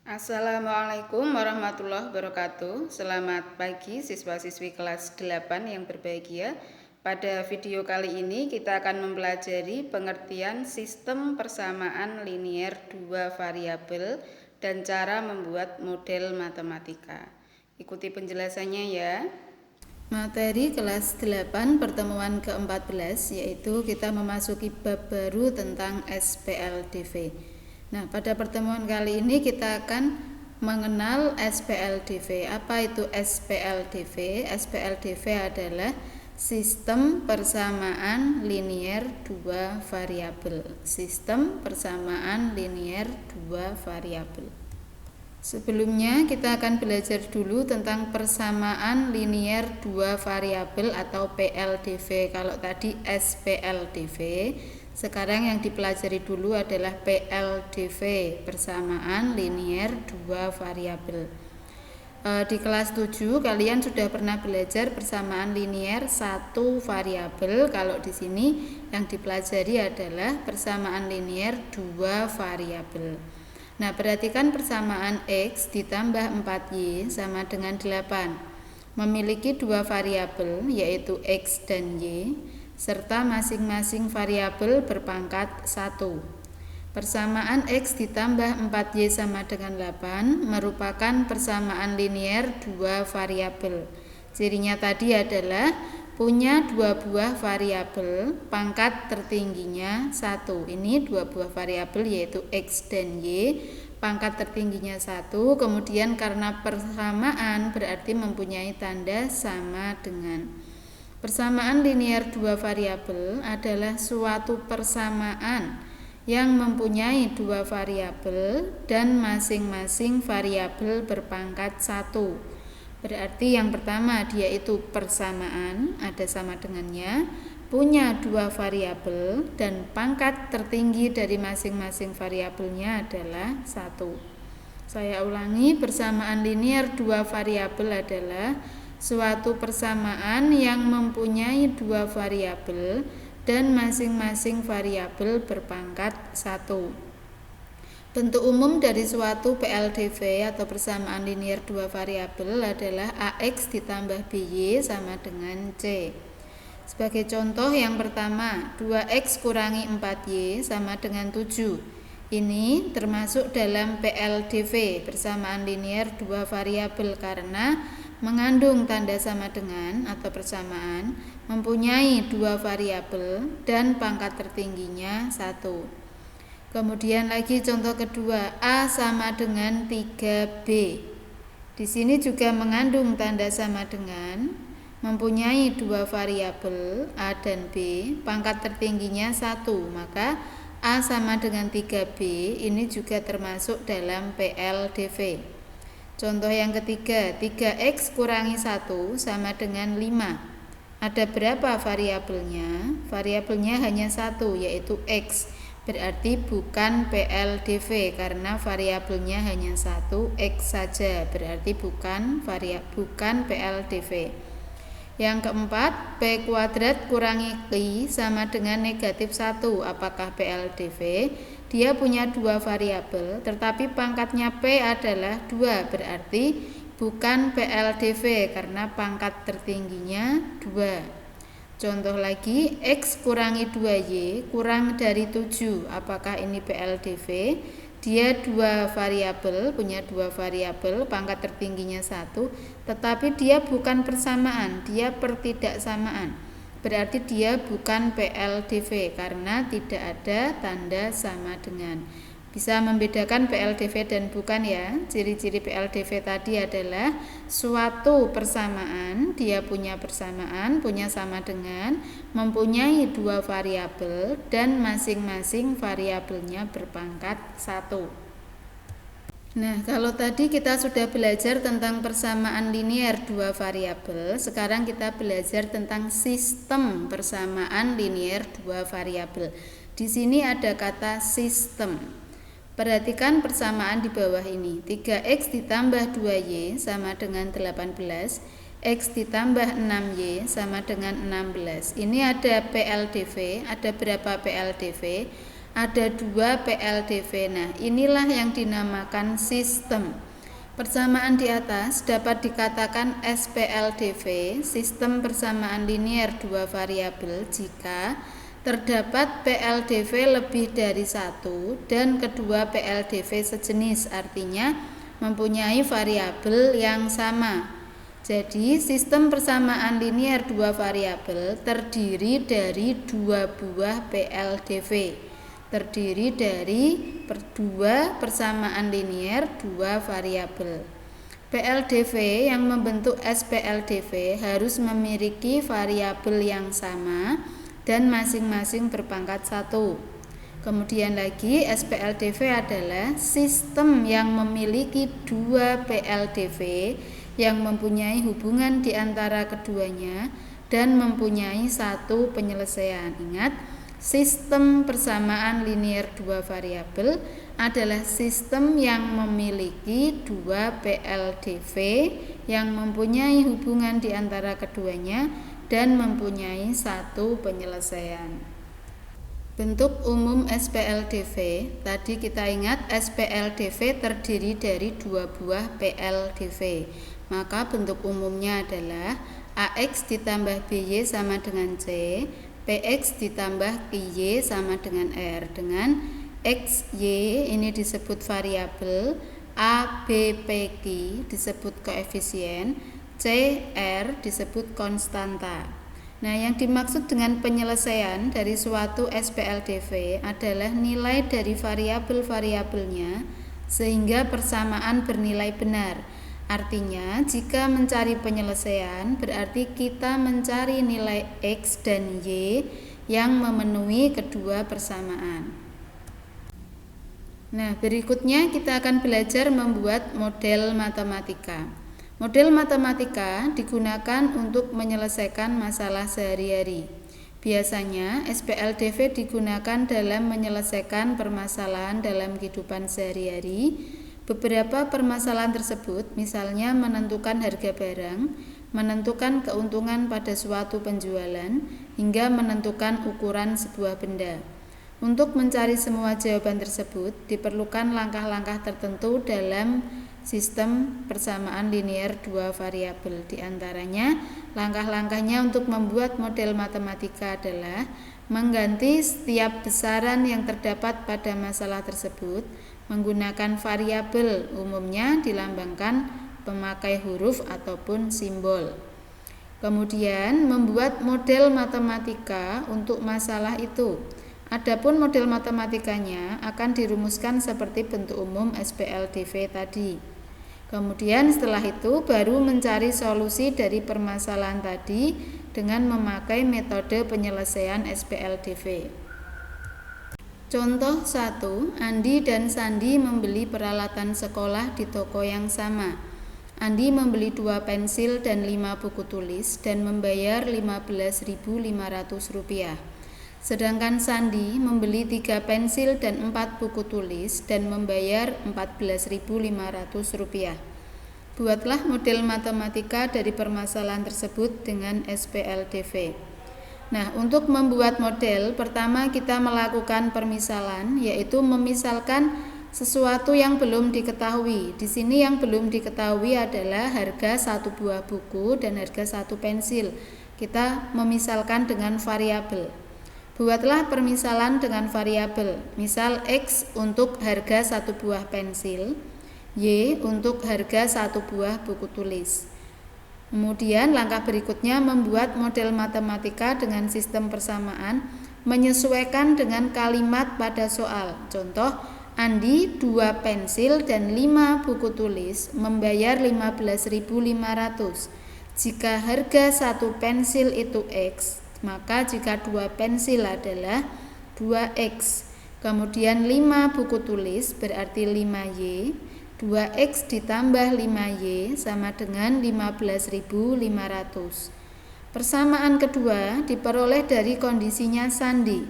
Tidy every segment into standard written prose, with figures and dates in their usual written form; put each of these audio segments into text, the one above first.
Assalamualaikum warahmatullahi wabarakatuh. Selamat pagi siswa-siswi kelas 8 yang berbahagia. Pada video kali ini kita akan mempelajari pengertian sistem persamaan linier dua variabel dan cara membuat model matematika. Ikuti penjelasannya ya. Materi kelas 8 pertemuan ke-14 yaitu kita memasuki bab baru tentang SPLDV. Nah, pada pertemuan kali ini kita akan mengenal SPLDV. Apa itu SPLDV? SPLDV adalah sistem persamaan linier dua variabel. Sistem persamaan linier dua variabel. Sebelumnya kita akan belajar dulu tentang persamaan linier dua variabel atau PLDV. Kalau tadi SPLDV, sekarang yang dipelajari dulu adalah PLDV, persamaan linier dua variabel. Di kelas 7 kalian sudah pernah belajar persamaan linier satu variabel. Kalau di sini yang dipelajari adalah persamaan linier dua variabel. Nah, perhatikan persamaan X ditambah 4Y sama dengan 8. Memiliki dua variabel yaitu X dan Y, serta masing-masing variabel berpangkat 1. Persamaan X ditambah 4Y sama dengan 8 merupakan persamaan linier dua variabel. Cirinya tadi adalah punya dua buah variabel, pangkat tertingginya 1. Ini dua buah variabel yaitu X dan Y, pangkat tertingginya 1. Kemudian karena persamaan berarti mempunyai tanda sama dengan. Persamaan linier dua variabel adalah suatu persamaan yang mempunyai dua variabel dan masing-masing variabel berpangkat 1. Berarti yang pertama dia itu persamaan, ada sama dengannya, punya dua variabel dan pangkat tertinggi dari masing-masing variabelnya adalah 1. Saya ulangi, persamaan linier dua variabel adalah suatu persamaan yang mempunyai dua variabel dan masing-masing variabel berpangkat 1. Bentuk umum dari suatu PLDV atau persamaan linier dua variabel adalah AX ditambah BY sama dengan C. Sebagai contoh yang pertama, 2X kurangi 4Y sama dengan 7. Ini termasuk dalam PLDV, persamaan linier dua variabel, karena mengandung tanda sama dengan atau persamaan, mempunyai dua variabel dan pangkat tertingginya 1. Kemudian lagi contoh kedua, A sama dengan 3B. Di sini juga mengandung tanda sama dengan, mempunyai dua variabel A dan B, pangkat tertingginya 1. Maka A sama dengan 3B ini juga termasuk dalam PLDV. Contoh yang ketiga, 3X kurangi 1 sama dengan 5. Ada berapa variabelnya? Variabelnya hanya 1, yaitu X. Berarti bukan PLDV karena variabelnya hanya 1, X saja. Berarti bukan PLDV. Yang keempat, P kuadrat kurangi Q sama dengan negatif 1. Apakah PLDV? Dia punya dua variabel, tetapi pangkatnya P adalah 2. Berarti bukan PLDV karena pangkat tertingginya 2. Contoh lagi, X kurangi 2Y kurang dari 7. Apakah ini PLDV? Dia punya dua variabel, pangkat tertingginya 1, tetapi dia bukan persamaan, dia pertidaksamaan. Berarti dia bukan PLDV karena tidak ada tanda sama dengan. Bisa membedakan PLDV dan bukan ya. Ciri-ciri PLDV tadi adalah suatu persamaan, dia punya persamaan, punya sama dengan, mempunyai dua variabel dan masing-masing variabelnya berpangkat 1. Nah, kalau tadi kita sudah belajar tentang persamaan linier dua variabel, sekarang kita belajar tentang sistem persamaan linier dua variabel. Di sini ada kata sistem. Perhatikan persamaan di bawah ini. 3X ditambah 2Y sama dengan 18. X ditambah 6Y sama dengan 16. Ini ada PLDV. Ada berapa PLDV? ada 2 PLDV. Nah, inilah yang dinamakan sistem. Persamaan di atas dapat dikatakan SPLDV, sistem persamaan linear 2 variabel, jika terdapat PLDV lebih dari 1 dan kedua PLDV sejenis, artinya mempunyai variabel yang sama. Jadi, sistem persamaan linear 2 variabel terdiri dari 2 buah PLDV. Terdiri dari 2 persamaan linear 2 variabel. PLDV yang membentuk SPLDV harus memiliki variabel yang sama dan masing-masing berpangkat 1. Kemudian lagi, SPLDV adalah sistem yang memiliki 2 PLDV yang mempunyai hubungan di antara keduanya dan mempunyai satu penyelesaian. Ingat, sistem persamaan linear 2 variabel adalah sistem yang memiliki 2 PLDV yang mempunyai hubungan di antara keduanya dan mempunyai satu penyelesaian. Bentuk umum SPLDV, tadi kita ingat SPLDV terdiri dari 2 buah PLDV. Maka bentuk umumnya adalah AX ditambah BY sama dengan C, PX ditambah QY sama dengan R, dengan XY ini disebut variabel, A, B, P, Q disebut koefisien, C, R disebut konstanta. Nah, yang dimaksud dengan penyelesaian dari suatu SPLDV adalah nilai dari variabel-variabelnya sehingga persamaan bernilai benar. Artinya, jika mencari penyelesaian berarti kita mencari nilai X dan Y yang memenuhi kedua persamaan. Nah, berikutnya kita akan belajar membuat model matematika. Model matematika digunakan untuk menyelesaikan masalah sehari-hari. Biasanya, SPLDV digunakan dalam menyelesaikan permasalahan dalam kehidupan sehari-hari. Beberapa permasalahan tersebut, misalnya menentukan harga barang, menentukan keuntungan pada suatu penjualan, hingga menentukan ukuran sebuah benda. Untuk mencari semua jawaban tersebut, diperlukan langkah-langkah tertentu dalam sistem persamaan linear 2 variabel. Di antaranya, langkah-langkahnya untuk membuat model matematika adalah mengganti setiap besaran yang terdapat pada masalah tersebut menggunakan variabel, umumnya dilambangkan pemakai huruf ataupun simbol. Kemudian membuat model matematika untuk masalah itu. Adapun model matematikanya akan dirumuskan seperti bentuk umum SPLDV tadi. Kemudian setelah itu baru mencari solusi dari permasalahan tadi dengan memakai metode penyelesaian SPLDV. Contoh 1, Andi dan Sandi membeli peralatan sekolah di toko yang sama. Andi membeli 2 pensil dan 5 buku tulis dan membayar Rp15.500. Sedangkan Sandi membeli 3 pensil dan 4 buku tulis dan membayar Rp14.500. Buatlah model matematika dari permasalahan tersebut dengan SPLDV. Nah, untuk membuat model, pertama kita melakukan permisalan, yaitu memisalkan sesuatu yang belum diketahui. Di sini yang belum diketahui adalah harga 1 buah buku dan harga 1 pensil. Kita memisalkan dengan variabel. Buatlah permisalan dengan variabel. Misal X untuk harga 1 buah pensil, Y untuk harga 1 buah buku tulis. Kemudian langkah berikutnya membuat model matematika dengan sistem persamaan menyesuaikan dengan kalimat pada soal. Contoh, Andi 2 pensil dan 5 buku tulis membayar Rp15.500. Jika harga 1 pensil itu X, maka jika 2 pensil adalah 2X. Kemudian 5 buku tulis berarti 5Y. 2X ditambah 5Y sama dengan 15.500. Persamaan kedua diperoleh dari kondisinya Sandi.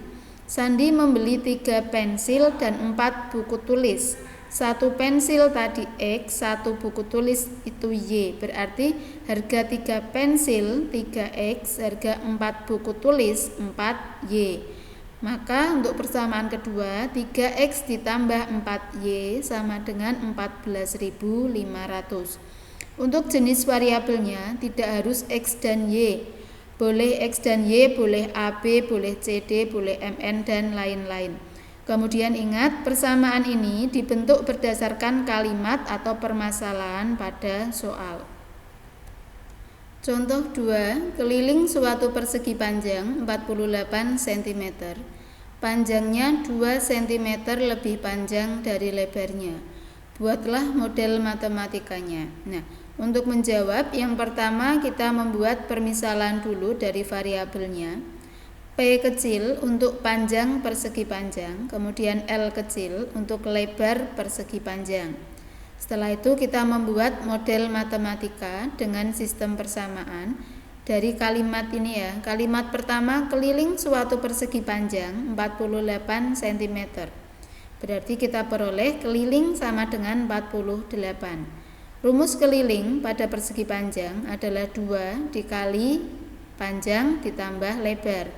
Sandi membeli 3 pensil dan 4 buku tulis. 1 pensil tadi X, 1 buku tulis itu Y. Berarti harga 3 pensil 3X, harga 4 buku tulis 4Y. Maka untuk persamaan kedua, 3X ditambah 4Y sama dengan 14.500. Untuk jenis variabelnya tidak harus X dan Y. Boleh X dan Y, boleh AB, boleh CD, boleh MN, dan lain-lain. Kemudian ingat, persamaan ini dibentuk berdasarkan kalimat atau permasalahan pada soal. Contoh 2, keliling suatu persegi panjang 48 cm. Panjangnya 2 cm lebih panjang dari lebarnya. Buatlah model matematikanya. Nah, untuk menjawab, yang pertama kita membuat permisalan dulu dari variabelnya. P kecil untuk panjang persegi panjang, kemudian L kecil untuk lebar persegi panjang. Setelah itu kita membuat model matematika dengan sistem persamaan dari kalimat ini ya. Kalimat pertama, keliling suatu persegi panjang 48 cm. Berarti kita peroleh keliling sama dengan 48. Rumus keliling pada persegi panjang adalah 2 dikali panjang ditambah lebar.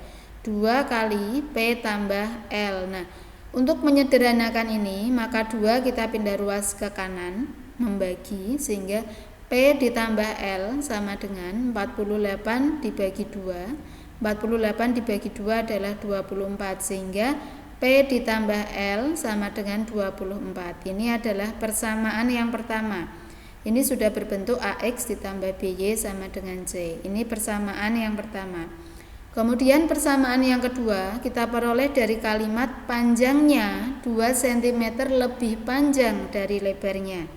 2 kali P tambah L. Nah, untuk menyederhanakan ini, maka 2 kita pindah ruas ke kanan, membagi, sehingga P ditambah L sama dengan 48 dibagi 2. 48 dibagi 2 adalah 24, sehingga P ditambah L sama dengan 24. Ini adalah persamaan yang pertama. Ini sudah berbentuk AX ditambah BY sama dengan C. Ini persamaan yang pertama. Kemudian persamaan yang kedua kita peroleh dari kalimat panjangnya 2 cm lebih panjang dari lebarnya.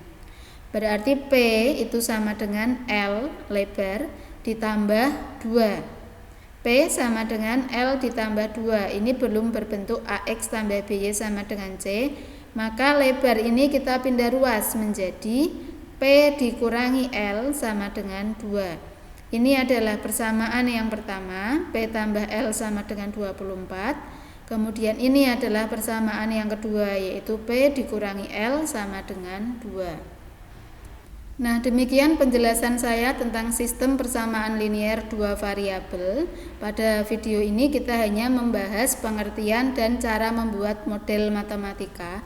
Berarti P itu sama dengan L lebar ditambah 2. P sama dengan L ditambah 2. Ini belum berbentuk AX tambah BY sama dengan C. Maka lebar ini kita pindah ruas menjadi P dikurangi L sama dengan 2. Ini adalah persamaan yang pertama, P tambah L sama dengan 24. Kemudian ini adalah persamaan yang kedua, yaitu P dikurangi L sama dengan 2. Nah, demikian penjelasan saya tentang sistem persamaan linier dua variabel. Pada video ini kita hanya membahas pengertian dan cara membuat model matematika.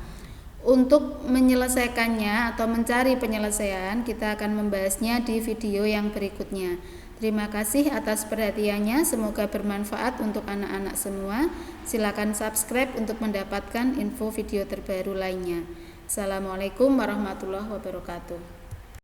Untuk menyelesaikannya atau mencari penyelesaian, kita akan membahasnya di video yang berikutnya. Terima kasih atas perhatiannya, semoga bermanfaat untuk anak-anak semua. Silakan subscribe untuk mendapatkan info video terbaru lainnya. Assalamualaikum warahmatullahi wabarakatuh.